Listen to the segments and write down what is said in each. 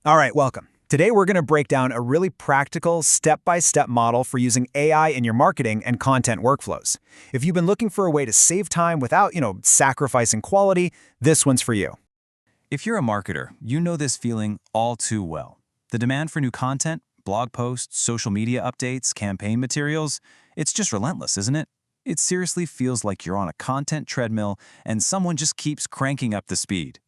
All right, welcome. Today we're going to break down a really practical, step-by-step model for using AI in your marketing and content workflows. If you've been looking for a way to save time without, sacrificing quality, this one's for you. If you're a marketer, you know this feeling all too well. The demand for new content, blog posts, social media updates, campaign materials, it's just relentless, isn't it? It seriously feels like you're on a content treadmill and someone just keeps cranking up the speed.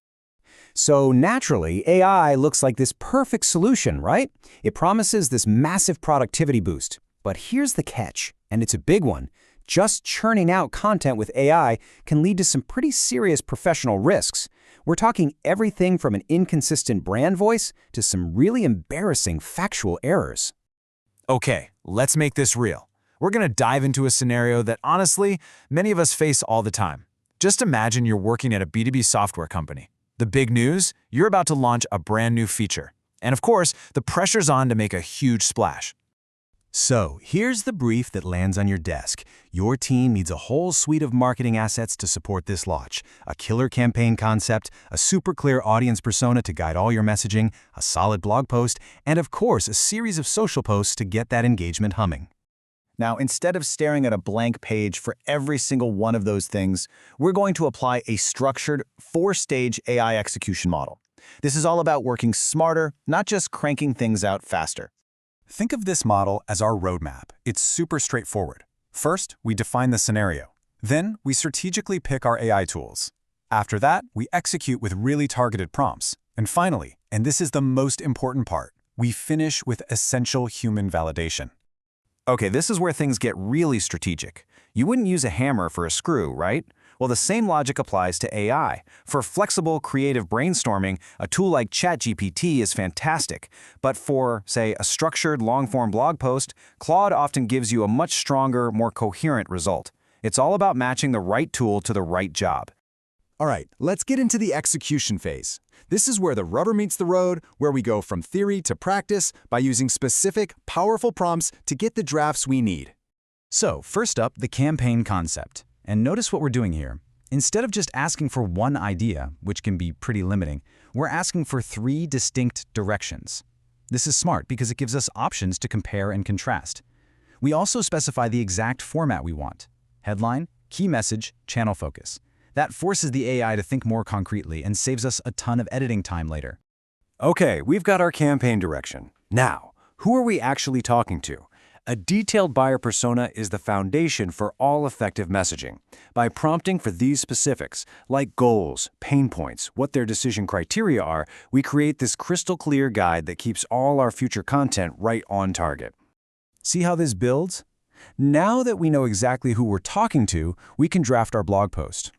So naturally, AI looks like this perfect solution, right? It promises this massive productivity boost. But here's the catch, and it's a big one. Just churning out content with AI can lead to some pretty serious professional risks. We're talking everything from an inconsistent brand voice to some really embarrassing factual errors. Okay, let's make this real. We're going to dive into a scenario that, honestly, many of us face all the time. Just imagine you're working at a B2B software company. The big news? You're about to launch a brand new feature. And of course, the pressure's on to make a huge splash. So here's the brief that lands on your desk. Your team needs a whole suite of marketing assets to support this launch. A killer campaign concept, a super clear audience persona to guide all your messaging, a solid blog post, and of course, a series of social posts to get that engagement humming. Now, instead of staring at a blank page for every single one of those things, we're going to apply a structured, four-stage AI execution model. This is all about working smarter, not just cranking things out faster. Think of this model as our roadmap. It's super straightforward. First, we define the scenario. Then, we strategically pick our AI tools. After that, we execute with really targeted prompts. And finally, and this is the most important part, we finish with essential human validation. Okay, this is where things get really strategic. You wouldn't use a hammer for a screw, right? Well, the same logic applies to AI. For flexible, creative brainstorming, a tool like ChatGPT is fantastic. But for, say, a structured, long-form blog post, Claude often gives you a much stronger, more coherent result. It's all about matching the right tool to the right job. All right, let's get into the execution phase. This is where the rubber meets the road, where we go from theory to practice by using specific, powerful prompts to get the drafts we need. So first up, the campaign concept. And notice what we're doing here. Instead of just asking for one idea, which can be pretty limiting, we're asking for 3 distinct directions. This is smart because it gives us options to compare and contrast. We also specify the exact format we want: headline, key message, channel focus. That forces the AI to think more concretely and saves us a ton of editing time later. Okay, we've got our campaign direction. Now, who are we actually talking to? A detailed buyer persona is the foundation for all effective messaging. By prompting for these specifics, like goals, pain points, what their decision criteria are, we create this crystal clear guide that keeps all our future content right on target. See how this builds? Now that we know exactly who we're talking to, we can draft our blog post.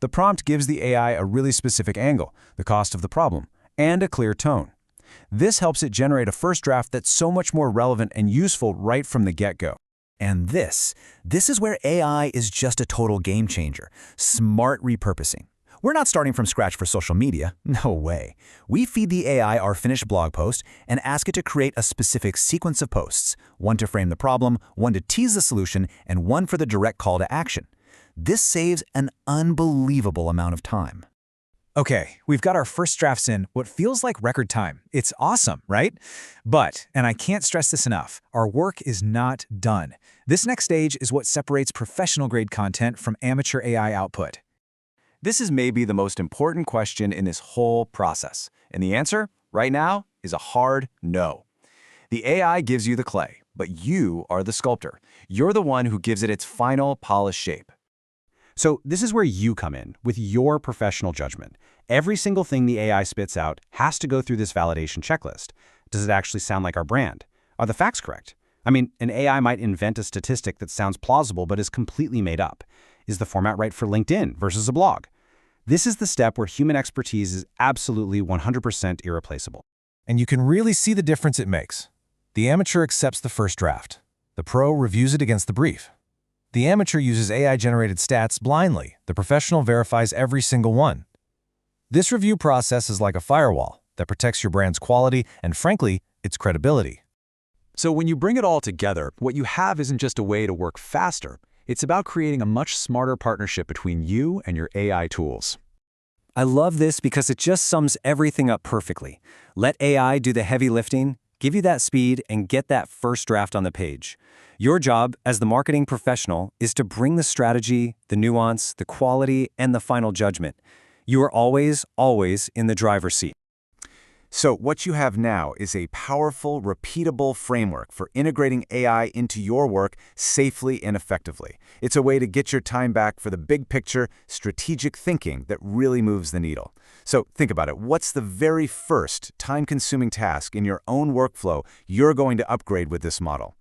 The prompt gives the AI a really specific angle, the cost of the problem, and a clear tone. This helps it generate a first draft that's so much more relevant and useful right from the get-go. And this is where AI is just a total game changer. Smart repurposing. We're not starting from scratch for social media. No way. We feed the AI our finished blog post and ask it to create a specific sequence of posts, one to frame the problem, one to tease the solution, and one for the direct call to action. This saves an unbelievable amount of time. Okay, we've got our first drafts in what feels like record time. It's awesome, right? But, and I can't stress this enough, our work is not done. This next stage is what separates professional-grade content from amateur AI output. This is maybe the most important question in this whole process. And the answer, right now, is a hard no. The AI gives you the clay, but you are the sculptor. You're the one who gives it its final polished shape. So this is where you come in, with your professional judgment. Every single thing the AI spits out has to go through this validation checklist. Does it actually sound like our brand? Are the facts correct? I mean, an AI might invent a statistic that sounds plausible but is completely made up. Is the format right for LinkedIn versus a blog? This is the step where human expertise is absolutely 100% irreplaceable. And you can really see the difference it makes. The amateur accepts the first draft. The pro reviews it against the brief. The amateur uses AI-generated stats blindly. The professional verifies every single one. This review process is like a firewall that protects your brand's quality and, frankly, its credibility. So when you bring it all together, what you have isn't just a way to work faster. It's about creating a much smarter partnership between you and your AI tools. I love this because it just sums everything up perfectly. Let AI do the heavy lifting, give you that speed, and get that first draft on the page. Your job as the marketing professional is to bring the strategy, the nuance, the quality, and the final judgment. You are always, always in the driver's seat. So what you have now is a powerful, repeatable framework for integrating AI into your work safely and effectively. It's a way to get your time back for the big picture, strategic thinking that really moves the needle. So think about it. What's the very first time-consuming task in your own workflow you're going to upgrade with this model?